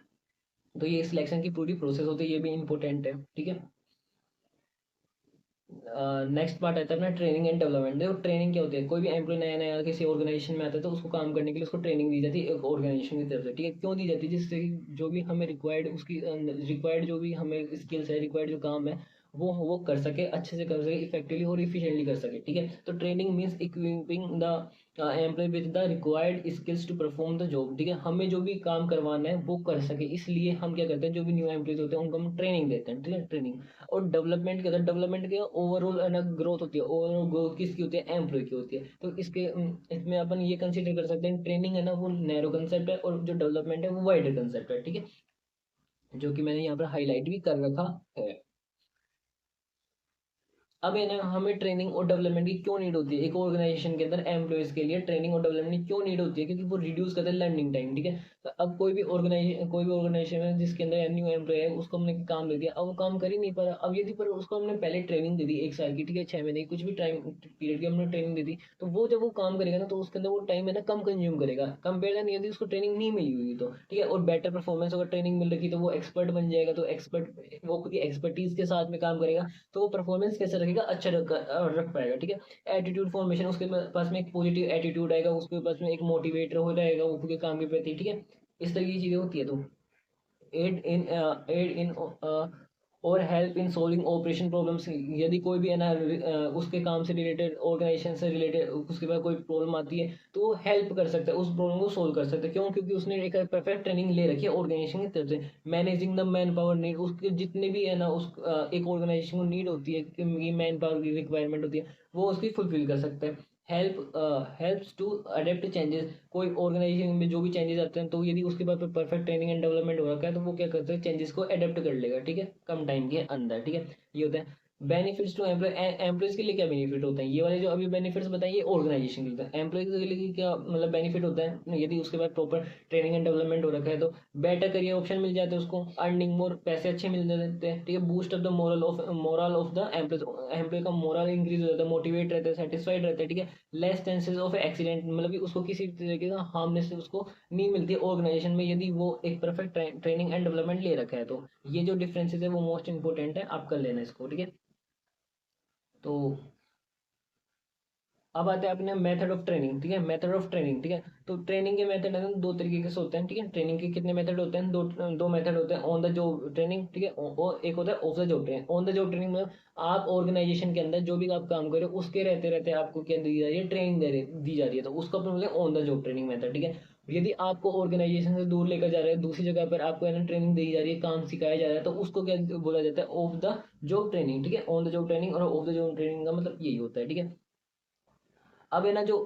तो ये सिलेक्शन की पूरी प्रोसेस होती है, ये भी इंपॉर्टेंट है, ठीक है। नेक्स्ट पार्ट आता है अपना ट्रेनिंग एंड डेवलपमेंट। देखो ट्रेनिंग क्या होती है, कोई भी एम्प्लॉय नया नया किसी ऑर्गेनाइजेशन में आता है तो उसको काम करने के लिए उसको ट्रेनिंग दी जाती है एक ऑर्गेनाइजेशन की तरफ से, ठीक है। क्यों दी जाती है, जिससे कि जो भी हमें रिक्वायर्ड उसकी रिक्वायर्ड जो भी हमें स्किल्स है, रिक्वायर्ड जो काम है वो कर सके, अच्छे से कर सके, इफेक्टिवली और इफिशिएंटली कर सके, ठीक है। तो training means equipping the employee with the required skills to perform the job, ठीक है। हमें जो भी काम करवाना है वो कर सके, इसलिए हम क्या करते हैं, जो भी न्यू एम्प्लॉयज होते हैं उनको हम ट्रेनिंग देते हैं, ठीक है, ट्रेनिंग। और डेवलपमेंट के अंदर, डेवलपमेंट के ओवरऑल है ना ग्रोथ होती है, ओवरऑल ग्रोथ किसकी होती है, एम्प्लॉय की होती है। तो इसके इसमें अपन ये कंसिडर कर सकते हैं, ट्रेनिंग है ना वो नैरो कंसेप्ट है, और जो डेवलपमेंट है वो वाइडर कंसेप्ट है, ठीक है, जो कि मैंने यहाँ पर हाईलाइट भी कर रखा है। अब है ना हमें ट्रेनिंग और डेवलपमेंट की क्यों नीड होती है, एक ऑर्गेनाइजेशन के अंदर एम्प्लॉयज के लिए ट्रेनिंग और डेवलपमेंट की क्यों नीड होती है, क्योंकि वो रिड्यूस करते हैं लर्निंग टाइम, ठीक है। तो अब कोई भी ऑर्गेनाइजेशन है जिसके अंदर न्यू एम्प्लॉय है, उसको हमने काम दे दिया, अब वो काम कर ही नहीं पा रहा। अब यदि पर उसको हमने पहले ट्रेनिंग दे दी 1 साल की, ठीक है, 6 महीने की, कुछ भी टाइम पीरियड की हमने ट्रेनिंग दे दी, तो वो जब वो काम करेगा ना तो उसके अंदर वो टाइम है ना कम कंज्यूम करेगा, कंपेयर नहीं, यदि उसको ट्रेनिंग नहीं मिली हुई तो, ठीक है। और बेटर परफॉर्मेंस अगर ट्रेनिंग मिल रखी तो वो एक्सपर्ट बन जाएगा, तो एक्सपर्ट वो खुद की एक्सपर्टीज के साथ में काम करेगा, तो वो परफॉर्मेंस कैसे रखेगा, अच्छा रख पाएगा, ठीक है। एटीट्यूड फॉर्मेशन, उसके पास में एक पॉजिटिव एटीट्यूड आएगा, उसके पास में एक मोटिवेटर हो जाएगा वो के काम के प्रति, ठीक है। इस तरह की चीजें होती है। तो एड इन और help in solving operation problems. यदि कोई भी है ना उसके काम से रिलेटेड, ऑर्गेनाइजेशन से रिलेटेड उसके बाद कोई प्रॉब्लम आती है तो वो हेल्प कर सकता है, उस प्रॉब्लम को सोल्व कर सकता है। क्यों? क्योंकि उसने एक परफेक्ट ट्रेनिंग ले रखी है ऑर्गेनाइजेशन की तरफ से। Managing the man power need, उसके जितने भी है ना उस एक ऑर्गेनाइजेशन को नीड होती है कि मैन पावर की रिक्वायरमेंट होती है, वो उसकी फुलफिल कर सकता है। हेल्प्स टू अडेप्ट चेंजेस, कोई ऑर्गेनाइजेशन में जो भी चेंजेस आते हैं तो यदि उसके बाद परफेक्ट ट्रेनिंग एंड डेवलपमेंट हो रखा है तो वो क्या करते हैं, चेंजेस को अडेप्ट कर लेगा, ठीक है, कम टाइम के अंदर, ठीक है। ये होता है बेनिफिट्स टू एम्प्लॉय। एम्प्लॉयज के लिए क्या बेनिफिट होते हैं, ये वाले जो अभी बेनिफिट्स बताए ये ऑर्गेनाइजेशन के लिए होता है। एम्प्लॉय के लिए क्या मतलब बेनिफिट होता है, यदि उसके बाद प्रॉपर ट्रेनिंग एंड डेवलपमेंट हो रखा है तो बेटर करियर ऑप्शन मिल जाते हैं उसको, अर्निंग मोर, पैसे अच्छे मिल जाते हैं, ठीक है। Boost of the morale of the employee, employee का मोरल इंक्रीज हो जाता है, मोटिवेट रहता है, सेटिस्फाइड रहता है, ठीक है। लेस चांसेस ऑफ एक्सीडेंट, मतलब कि उसको किसी तरीके का हार्मनेस उसको नहीं मिलती ऑर्गेनाइजेशन में यदि वो एक परफेक्ट ट्रेनिंग एंड डेवलपमेंट ले रखा है तो। ये जो डिफरेंसेस है वो मोस्ट इंपॉर्टेंट है, आप कर लेना इसको, ठीक है। तो अब आते हैं अपने मेथड ऑफ ट्रेनिंग, ठीक है। मेथड ऑफ ट्रेनिंग, ठीक है। तो ट्रेनिंग के मेथड है दो तरीके से होते हैं, ठीक है। ट्रेनिंग के कितने मेथड होते हैं, दो मेथड होते हैं। ऑन द जॉब ट्रेनिंग, ठीक है, और एक होता है of the job training. On the job training में आप ऑर्गेनाइजेशन के अंदर जो भी आप काम करो उसके रहते रहते आपको क्या दी जा रही है, ट्रेनिंग दी जा रही है, तो उसको अपन बोलते हैं on the job training method, ठीक है। यदि आपको ऑर्गेनाइजेशन से दूर लेकर जा रहे हैं, दूसरी जगह पर आपको है ना ट्रेनिंग दी जा रही है, काम सिखाया जा रहा है, तो उसको क्या बोला जाता है, ऑफ द जॉब ट्रेनिंग, ठीक है। ऑन द जॉब ट्रेनिंग और ऑफ द जॉब ट्रेनिंग का मतलब यही होता है, ठीक है। अब है ना जो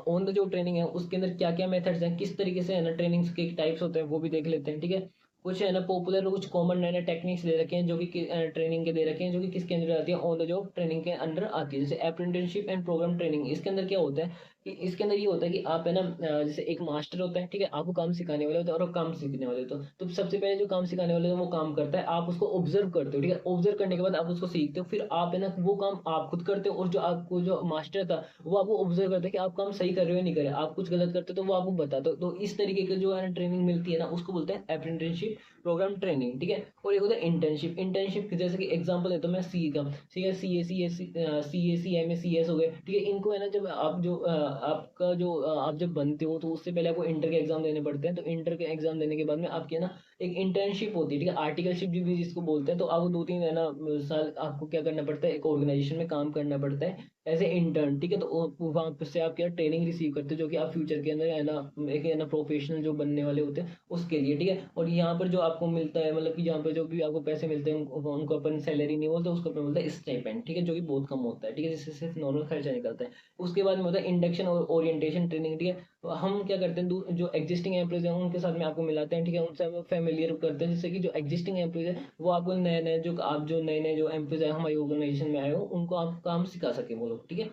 ऑन द जॉब ट्रेनिंग है उसके अंदर क्या क्या मेथड्स हैं, किस तरीके से है ना ट्रेनिंग्स के टाइप्स होते हैं वो भी देख लेते हैं, ठीक है। कुछ है ना पॉपुलर और कुछ कॉमन है ना टेक्निक्स दे रखे हैं जो कि ट्रेनिंग के दे रखे हैं, जो कि किसके अंदर आती है, ऑन द जॉब ट्रेनिंग के अंडर आती है। जैसे अप्रेंटिसशिप एंड प्रोग्राम ट्रेनिंग, इसके अंदर क्या होता है कि इसके अंदर ये होता है कि आप है ना जैसे एक मास्टर होता है, ठीक है, आपको काम सिखाने वाले होते हैं और वो काम सीखने वाले होते हैं। तो सबसे पहले जो काम सिखाने वाले होते हैं वो काम करता है, आप उसको ऑब्जर्व करते हो, ठीक है। ऑब्जर्व करने के बाद आप उसको सीखते हो, फिर आप है ना वो काम आप खुद करते हो, और जो आपको जो मास्टर था वो आपको ऑब्जर्व करता है कि आप काम सही कर रहे हो या नहीं कर रहे, आप कुछ गलत करते हो तो वो आपको बताते हो। तो इस तरीके की जो है ना ट्रेनिंग मिलती है ना उसको बोलते हैं अप्रेंटिसशिप प्रोग्राम ट्रेनिंग, ठीक है। और एक होता है इंटर्नशिप। इंटर्नशिप जैसे कि एग्जांपल देता हूँ मैं, सी का, सी है, C A C S, C A C M A C S हो गए, ठीक है। इनको है ना जब आप जो आपका जो आप जब बनते हो तो उससे पहले आपको इंटर के एग्जाम देने पड़ते हैं। तो इंटर के एग्जाम देने के बाद में आपकी है ना एक इंटर्नशिप होती है, ठीक है, आर्टिकलशिप भी जिसको बोलते हैं। तो आपको 2-3 है ना साल आपको क्या करना पड़ता है, एक ऑर्गेनाइजेशन में काम करना पड़ता है एज ए इंटर्न, ठीक है। तो वहाँ से आप क्या ट्रेनिंग रिसीव करते हो जो कि आप फ्यूचर के अंदर है ना एक है ना प्रोफेशनल जो बनने वाले होते हैं उसके लिए, ठीक है। और यहाँ पर जो आपको मिलता है, मतलब कि यहाँ पर जो भी आपको पैसे मिलते हैं उनको अपन सैलरी नहीं बोलते, उसको अपन बोलते हैं स्टाइपेंड, ठीक है, जो कि बहुत कम होता है, ठीक है, जिससे सिर्फ नॉर्मल खर्चा निकलता है। उसके बाद में होता है इंडक्शन और ओरिएंटेशन ट्रेनिंग, ठीक है। तो हम क्या करते हैं, जो एग्जिस्टिंग एम्प्लॉयज हैं उनके साथ में आपको मिलाते हैं, ठीक है, उनसे हम फेमिलियर करते हैं, जिससे कि जो एग्जिस्टिंग एम्प्लॉयज है वो आपको नए नए जो नए नए जो एम्प्लॉयज है हमारी ऑर्गेनाइजेशन में आए हो उनको आप काम सिखा सके वो लोग, ठीक है।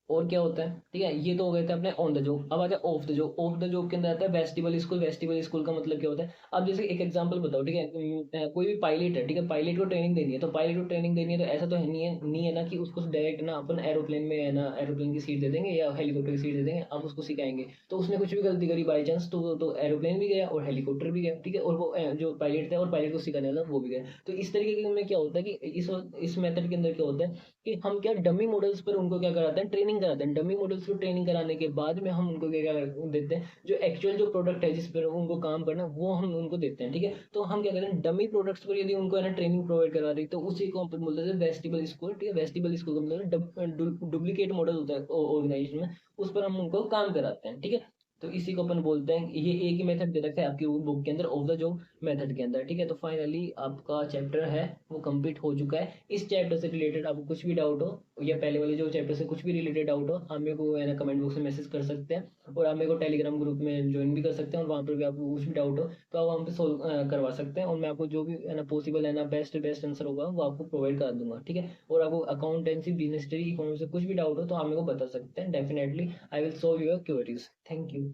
और क्या होता है, ठीक है, ये तो हो गए थे अपने ऑन द जॉब। अब आता है of the job. Of the job के अंदर आता है वेस्टिबल स्कूल। वेस्टिबल स्कूल का मतलब क्या होता है, अब जैसे एक एग्जांपल बताओ, ठीक है, कोई भी पायलट है, ठीक है, पायलट को ट्रेनिंग देनी है, तो पायलट को ट्रेनिंग देनी है तो ऐसा तो है नहीं है ना कि उसको डायरेक्ट ना अपन एरोप्लेन में है ना एरोप्लेन की सीट दे देंगे या हेलीकॉप्टर की सीट दे देंगे, आप उसको सिखाएंगे तो उसने कुछ भी गलती करी बाई चांस तो एरोप्लेन भी गया और हेलीकॉप्टर भी गया, ठीक है, और वो जो पायलट था और पायलट को सिखाने वाला वो भी गया। तो इस तरीके के में क्या होता है कि इस मेथड के अंदर क्या होता है कि हम क्या डमी मॉडल्स पर उनको क्या कराते हैं, ट्रेनिंग कराते हैं। डमी मॉडल्स को ट्रेनिंग कराने के बाद में हम उनको क्या देते हैं, जो एक्चुअल जो प्रोडक्ट है जिस पर उनको काम करना है वो हम उनको देते हैं, ठीक है। तो हम क्या करते हैं, डमी प्रोडक्ट्स पर यदि उनको है ना ट्रेनिंग प्रोवाइड करा रही तो उसी को हम बोलते हैं वेस्टिबल स्कूल, ठीक है। वेस्टिबल स्कूल का मतलब डुप्लीकेट मॉडल होता है ऑर्गेनाइजेशन में, उस पर हम उनको काम कराते हैं, ठीक है। तो इसी को अपन बोलते हैं, ये एक ही मेथड दे रखा है आपकी बुक के अंदर ऑफ द जॉब मेथड के अंदर, ठीक है। तो फाइनली आपका चैप्टर है वो कंप्लीट हो चुका है। इस चैप्टर से रिलेटेड आपको कुछ भी डाउट हो या पहले वाले जो चैप्टर से कुछ भी रिलेटेड डाउट हो, हम मेरे को है ना कमेंट बॉक्स में मैसेज कर सकते हैं, और आप मेरे को टेलीग्राम ग्रुप में ज्वाइन भी कर सकते हैं, और वहाँ पर भी आपको कुछ भी डाउट हो तो आप वहाँ पे सोल्व करवा सकते हैं, और मैं आपको जो भी है ना पॉसिबल है ना बेस्ट आंसर होगा वो आपको प्रोवाइड कर दूंगा, ठीक है। और आपको अकाउंटेंसी, बिजनेस स्टडी, इकोनॉमी से कुछ भी डाउट हो तो आप मेरे को बता सकते हैं, definitely I will solve your queries. Thank you.